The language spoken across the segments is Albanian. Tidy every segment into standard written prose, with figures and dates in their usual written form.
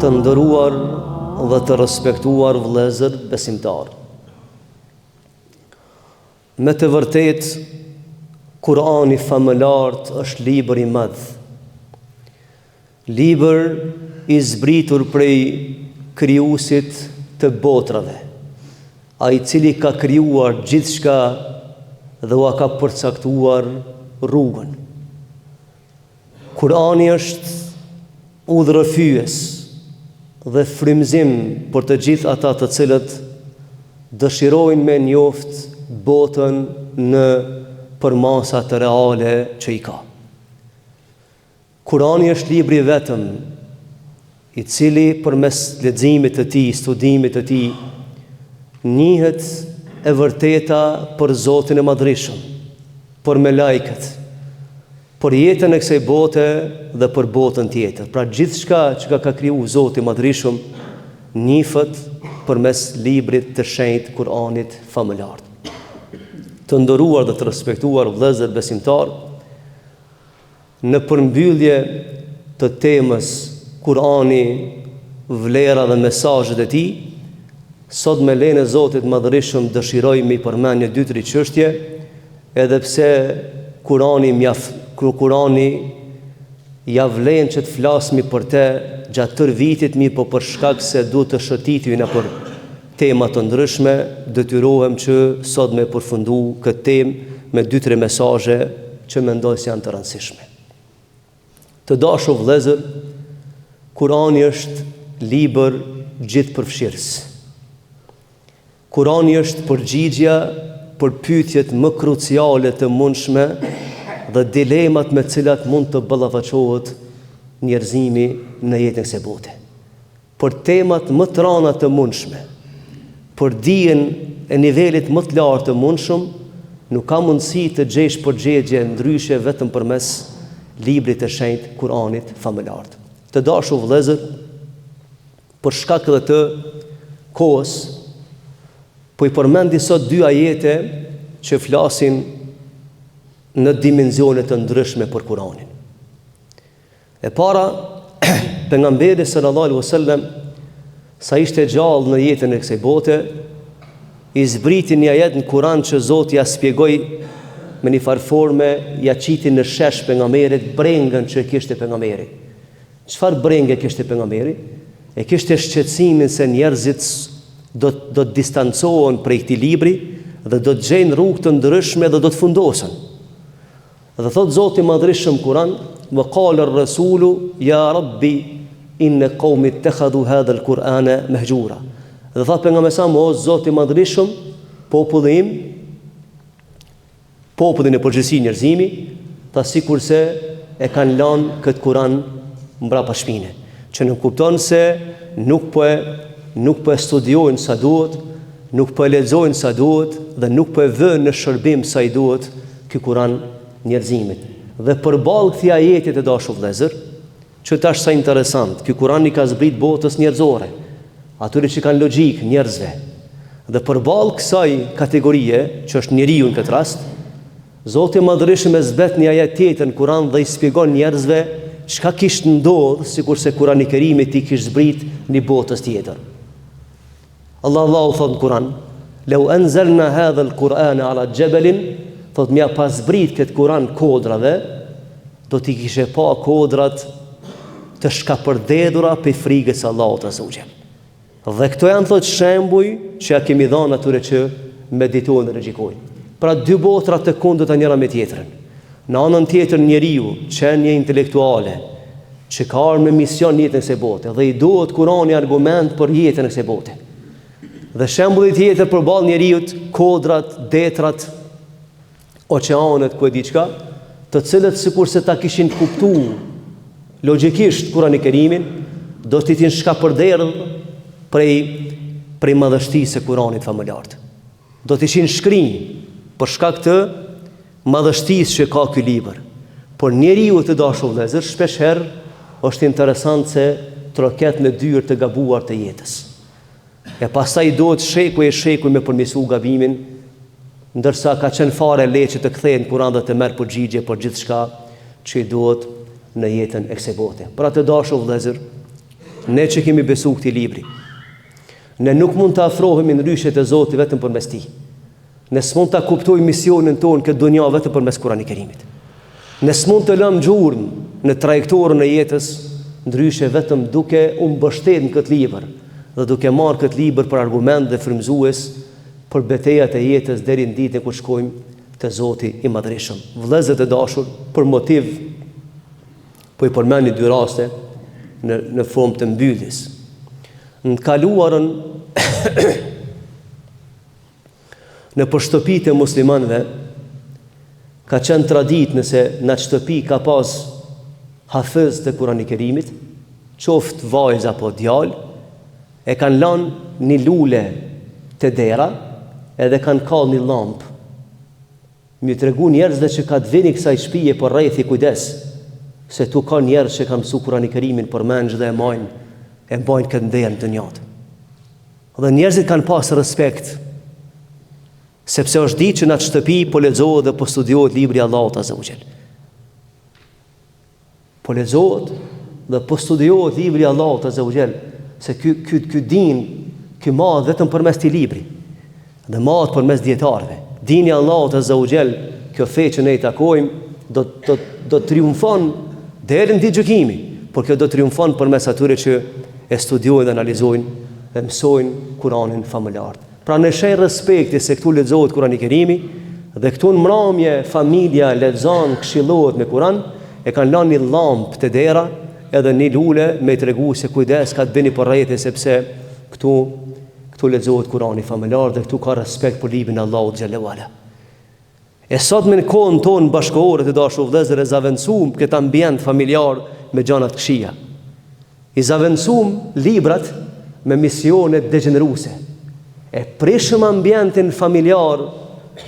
Të nderuar dhe të respektuar vëllezër besimtar. Me të vërtet, Kurani famëlart është libër i madh. Libër i zbritur prej krijuesit të botrave, ai cili ka krijuar gjithçka dhe ua ka përcaktuar rrugën. Kurani është udhërëfyes dhe frymëzim për të gjithë ata të cilët dëshirojnë me njoft botën në përmasat reale që i ka. Kurani është libri vetëm i cili përmes leximit të tij, studimit të tij, njihet e vërteta për Zotin e Madhreshëm, për melajket, për jetën e kësaj bote dhe për botën tjetër. Pra gjithçka që ka kriju Zoti i Madhreshëm njihet përmes librit të shenjtë Kuranit famëlar. Të nderuar dhe të respektuar vëllezër besimtar, në përmbyllje të temës Kurani, vlera dhe mesazhet e tij, sot me lejen e Zotit të Madhreshëm dëshiroj me përmend një 2-3 çështje, edhe pse Kurani ja vlen që të flasmi për te gjatë tërë vitit, mirë po për shkak se duhet të shëtitemi në për tema të ndryshme, detyrohem që sot me përfundu këtë temë me 2-3 mesazhe që mendoj se janë të rëndësishme. Të dashur vëllezër, Kurani është libër gjithëpërfshirës. Kurani është përgjigjja për pyetjet më kruciale të mundshme dhe dilemat me cilat mund të ballafaqohet njerëzimi në jetën e kësaj bote. Për temat më të rënda të mundshme, për dijen e nivelit më të lartë të mundshëm, nuk ka mundësi të gjesh përgjigje ndryshe vetëm përmes librit të shenjtë Kuranit famëlar. Të dashur vëllezër, për shkak edhe të kohës, po i përmendi sot 2 ajete që flasin në dimensione të ndryshme për Kuranin. E para, pejgamberi sallallahu alaihi wasallam, sa ishte gjallë në jetën e kësaj bote, i zbriti një ajet në Kuran që Zoti ja shpjegoi me një farforme, ja qiti në shesh pejgamberit brengën që kishte pejgamberi. Çfarë brengë kishte pejgamberi? E kishte shqetësimin se njerëzit do të distancohen prej këtij libri dhe do të gjejnë rrugë të ndryshme dhe do të fundosen. Dhe thot Zoti i Madhreshëm Kur'an, "Wa qala ar-rasulu ya rabbi inna qaumi ittakhadhu hadha al-Qur'ana mahjura." Dhe thot pejgamberi sa o Zoti i Madhreshëm, popullin e përgjithësi njerëzimi, ta sikurse e kanë lënë këtë Kur'an mbrapa shpine, që nuk kupton se nuk po e studiojnë sa duhet, nuk po e lexojnë sa duhet dhe nuk po e vënë në shërbim sa i duhet ky Kur'an njerëzimit. Dhe përballë këtij ajeti të dashur vëllezër, që tash sa interesant, ky Kur'an i ka zbrit botës njerëzore, atyre që kanë logjik njerëzve. Dhe përballë kësaj kategorie, që është njeriu në këtë rast, Zoti i Madhreshëm e zbret një ajet tjetër në Kur'an dhe i shpjegon njerëzve çka kishte ndodhur sikurse Kurani i Kerimit i kishte zbrit në botës tjetër. Allahu thot në Kur'an, "Law anzalna hadha al-Qur'ana ala jabalin", thot mja pas zbrit këtë Kur'an kodrave, do t'i kishe pa kodrat të shkapërdhura për frikës së Allahut azza wa jall. Dhe këto janë thot shembuj që ja kemi dhënë atyre që meditojnë dhe regjikojnë. Pra 2 botra të kundërta njëra me tjetrën. Në anën tjetër njeriu, qenie intelektuale, që ka ardhur me mision jetën e kësaj bote dhe i duhet Kurani argument për jetën e kësaj bote. Dhe shembulli tjetër përballë njeriu, kodrat, detrat, oqeanet, ku e di çka, të cilët sikurse ta kishin kuptuar logjikisht Kurani i Kerimin, do t'i tin shkapërderdh prej madhështisë së Kuranit famëlar. Do t'ishin shkrinj për shkak të madhështisë që ka ky libër. Por njeriu të dashur vëllezër, shpesh herë është interesant se troket në dyrë të gabuar të jetës. E pastaj duhet shekuj me përmirësu gabimin, ndërsa ka qenë fare leje që të kthehen në Kur'an dhe të merr përgjigje për gjithçka që i duhet në jetën e kësaj bote. Pra të dashur vëllezër, ne që kemi besu këtij libri, ne nuk mund të afrohemi në ryshet e Zotit vetëm përmes tij. Ne s'mund ta kuptojmë misionin tonë këtë dunja vetëm përmes Kuranit Kerimit. Ne s'mund të lëmë gjurmë në trajektorën e jetës ndryshe vetëm duke u mbështetur në këtë libër dhe duke marrë këtë libër për argument dhe frymëzues për betejat e jetës deri në ditën kur shkojmë te Zoti i Madhërisëm. Vëllezër të dashur, për motiv po i përmend 2 raste në formë të mbylljes. Në kaluarën në shtëpitë e muslimanëve ka qenë tradit nëse në shtëpi ka pas hafiz të Kuranit Kerimit, qoftë vajzë apo djalë, e kanë lanë një lule të dera edhe kanë kallë një lampë. Mi tregu njerëzve që ka të vini kësaj shtëpie për rrethi kujdes, se tu ka njerëz që kanë mësu Kuranin Kerimin për mendj dhe e mbajnë këtë ndër në dunjat. Dhe njerëzit kanë pas respekt, sepse është ditë që në atë shtëpi po lexohet dhe po studiohet libri i Allahut Azza wa Jall. Po lexohet dhe po studiohet libri i Allahut Azza wa Jall, se ky din, ky mahet vetëm përmes këtij libri. Dhe mahet përmes dietarëve. Dini i Allahut Azza wa Jall, kjo fe që ne i takojmë, do triumfon deri në ditë gjykimi, por kjo do triumfon përmes atyre që e studiojnë dhe analizojnë dhe mësojnë Kuranin familjar. Pra në shej respekti se këtu lexohet Kurani i Kerimi dhe këtu në mramje familja lexon, këshillohet me Kuran, e kanë lënë një llampë të dera edhe një lule me tregu se kujdes ka të bëni për rrethë sepse këtu lexohet Kurani familjar dhe këtu ka respekt për librin e Allahut xhallahu ala. E sot me në kohën tonë bashkëore të dashur vëllezër e zavendësuam këtë ambient familjar me gjëra të këqija. I zavendësuam librat me misione degeneruese. E prishëm ambientin familjar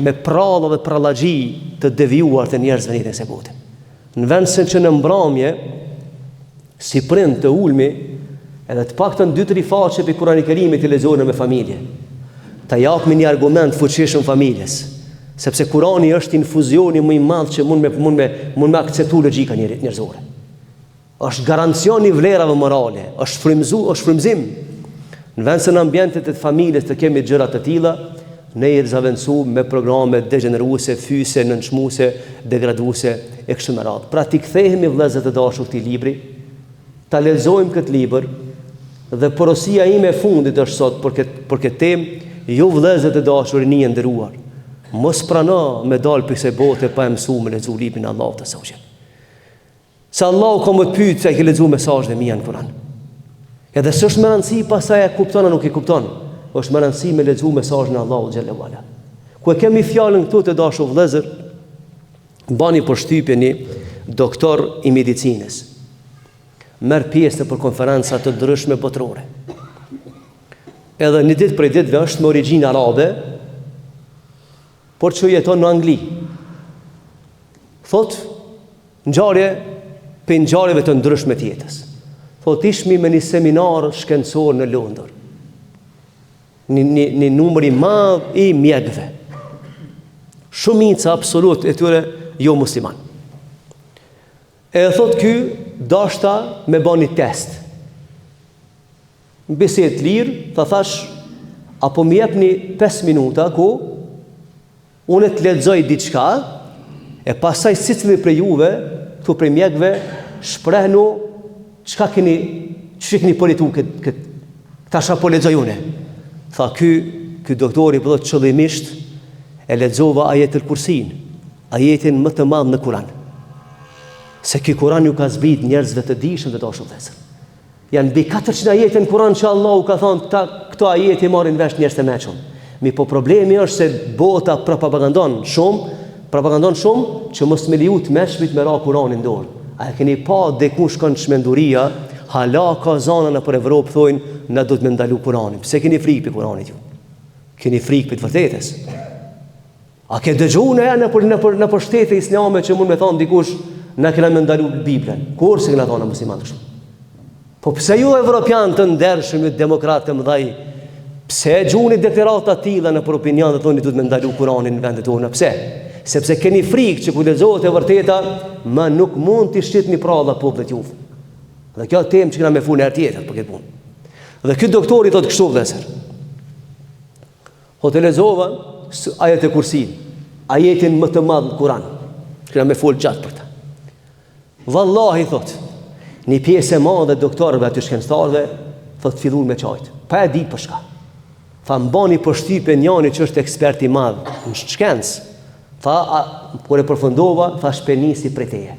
me prallë dhe prallagji të devijuar të njerëzve në jetën e botë. Në vend se që në mbrëmje si prind të ulmi edhe të paktën 2-3 faqe për Kurani i Kerimit të lexojnë me familje. Ta japmi një argument fuqishëm familjes, sepse Kurani është infuzioni më i madh që mund me akceptu logjika njerëzore. Është garancion i vlerave morale, është frymëzim. Në vend se në ambientet e familjes të kemi gjëra të tilla, ne i zavendësuam me programe degeneruese, fyse, nënçmuese, degraduese e kështu me radhë. Pra ti kthehemi vëllezër të dashur këtij libri, ta lexojmë këtë libër dhe porosia ime e fundit është sot për këtë temë, ju vëllezër të dashur rinj e nderuar, mos prano me dal për kësaj bote pa e mësuar me lexu librin e Allahut Azza wa Jall. Se Allahu ka më të pyet se e ke lexuar mesazhet e mia në Kur'an. Edhe s'është më rëndësi pasaj e kupton a nuk e kupton, është më rëndësi me lexu mesazhin e Allahut xhallahu ala. Ku e kemi fjalën këtu të dashur vëllezër, bani përshtypje një doktor i medicinës. Merr pjesë në konferenca të ndryshme botërore. Edhe një ditë prej ditëve është me origjinë arabe, por që jeton në Angli. Thot, ngjarje për ngjarjeve të ndryshme të jetës. Thot, ishmi me një seminar shkencor në Londër. Një numër i madh i mjekëve. Shumica absolut e tyre jo musliman. E thot ky dashta me bën një test. Në bisedë lirë, thash, apo më jepni 5 minuta ku unë të lexoj diçka e pastaj secili prej juve, këtu prej mjekëve, shprehnu çka keni politu tash apo lexoj unë. Tha ky doktori po qëllimisht e lexova ajetul Kursin, ajetin më të madh në Kur'an. Se ky Kur'an ju ka zbrit njerëzve të dijshëm të dashur vëllezër. Janë mbi 400 ajete në Kur'an që Allahu ka thonë këto ajete marrin vesh njerëz të mëshëm. Mi po problemi është se bota propagandon shumë që mos me leju të mëshmit me ra Kur'anin dorë. A e keni pa diku shkon çmenduria, hala ka zona në për Evropë thojnë na do të më ndalu Kur'anin. Pse keni frikë për Kur'anit ju? Keni frikë për të vërtetës. A ke dëgjuar ja në për shtete islame që mund me thonë dikush na kena më ndalu Biblën? Kur se kena thonë muslimanë kështu? Po pse ju evropian të ndershëm, ju demokratë të mëdhaj, pse gjuni deklarata të tilla në për opinion dhe thoni duhet më ndalu Kur'anin në vendet tona? Pse? Sepse keni frikë që kur lexohet e vërteta, ma nuk mund të shitni pralla popullit juve. Dhe kjo temë që kena me fune herë tjetër për këtë punë. Dhe këtë doktori thotë kështu vëllezër. Thotë lexova ajet e Kursin, ajetin më të madh në Kur'an. Kena me fol gjatë për ta. Vallahi thotë, një pjesë e madhe e doktorëve aty shkencëtarëve thotë filluan me çajt. Pa e di për shka. Tha mbani përshtypje njëri që është ekspert i madh në shkencë. Tha kur e përfundova, tha shpenisi prej teje.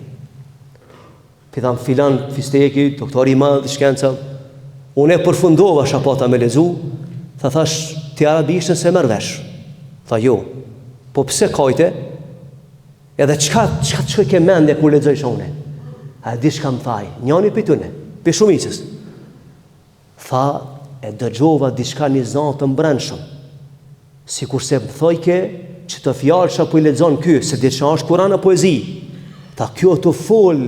Pithan filan fisteki, doktori i madh i shkencave. Unë e përfundova shapata me lezu. Thash ti arabishtën se merr vesh. Tha jo. Po pse kajte? Edhe çka ke mendje kur lexoj shone? A di çka më thaj? Njëri pitune, pe shumicës. Tha e dëgjova diçka një zot të mbrëmshëm. Sikurse më thojke që të fjalë që po i lexon ky, se diçka është Kur'an apo poezi. Tha kjo të fol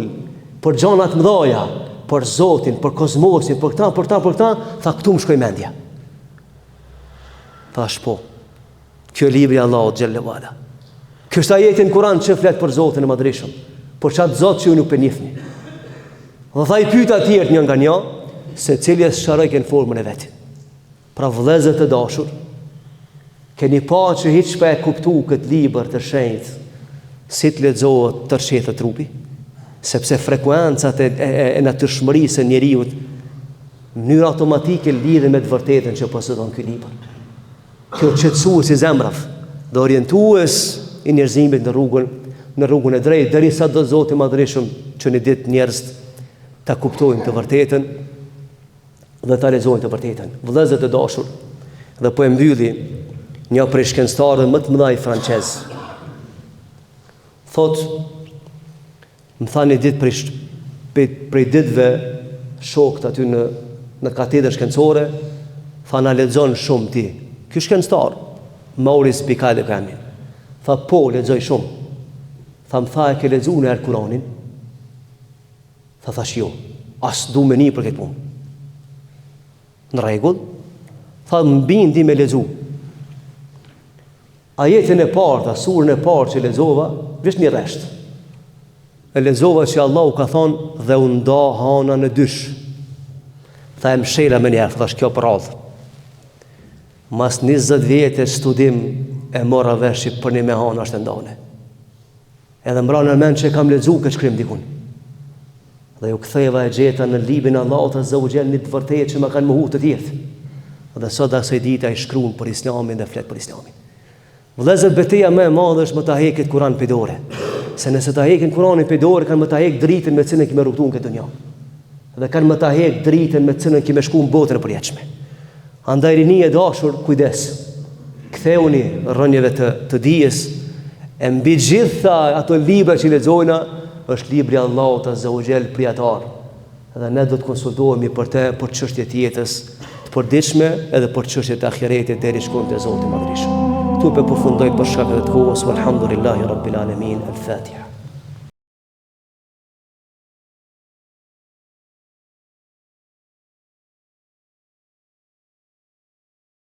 për gjëra të mëdha, për Zotin, për kozmosin, për këta, tha këtu më shkoi mendja. Thash po. Kjo libri i Allahut xhallahu ala. Kjo është ajeti në Kur'an që flet për Zotin e Madhreshëm, por çat Zot që ju nuk e njihni. Dhe tha i pyeta të tjerë një nga një, se cili e sharojke në formën e vetë. Pra vëllezër të dashur, keni pa që hiç pa e kuptu këtë libër të shenjtë, si të lexohet të rrshetë trupi, sepse frekuencat e natyrshmërisë së njeriut në mënyrë automatike lidhen me të vërtetën që posedon ky libër. Kjo qetësues i zemrave dhe orientues i njerëzimit në rrugën e drejtë, derisa do Zoti i Madhreshëm që në ditë njerëz ta kuptojnë të vërtetën dhe ta lexojnë të vërtetën. Vëllezër të dashur, dhe po e mbylli një prej shkencëtarëve më të mëdhenj francez. Më tha një ditë prej ditëve shokët aty në katedrën shkencore, tha na lexon shumë ti. Ky shkencëtar, Maurice Bucaille de Camus, tha po lexoj shumë. Tha më tha e ke lexuar në Kur'anin? Thash jo, as du me një për këtë punë. Në rregull, tha më bindi me lexu. Ajetin e parë, surën e parë që lexova, vesh një rresht. E lexova që Allahu ka thonë dhe u nda hana në dysh. Tha e mshela me njerë, thash kjo për radhë. Mas 20 vjetë studim e mora vesh që për një me hana është ndane. Edhe mbra në mend që kam lexu këtë shkrim dikun. Dhe ju ktheva e gjeta në librin e Allahut azza wa jall një të vërtetë që më kanë mohu të tjerë. Dhe sot asaj dite ai shkruan për Islamin dhe flet për Islamin. Vëllezër, betejë më e madhe është më ta heqet Kur'an pe dorë. Se nëse ta heqin Kur'anin pe dorë, kanë më ta heq dritën me cilën kimë rrugtuar këtë dunjë. Dhe kanë më ta heq dritën me cilën kimë shkuar në botën e përjetshme. Andaj rini e dashur, kujdes. Ktheuni rrënjeve të dijes. E mbi gjitha ato libra që lexojna është libri i Allahut azza wa jall prijatar. Dhe ne do të konsultohemi për të për çështje të jetës të përditshme edhe për çështjet e ahiretit deri shkojmë te Zoti i Madhreshëm. Tu pe përfundoj për shkak të kohës, walhamdulillahi rabbil alamin. Al-Fatiha.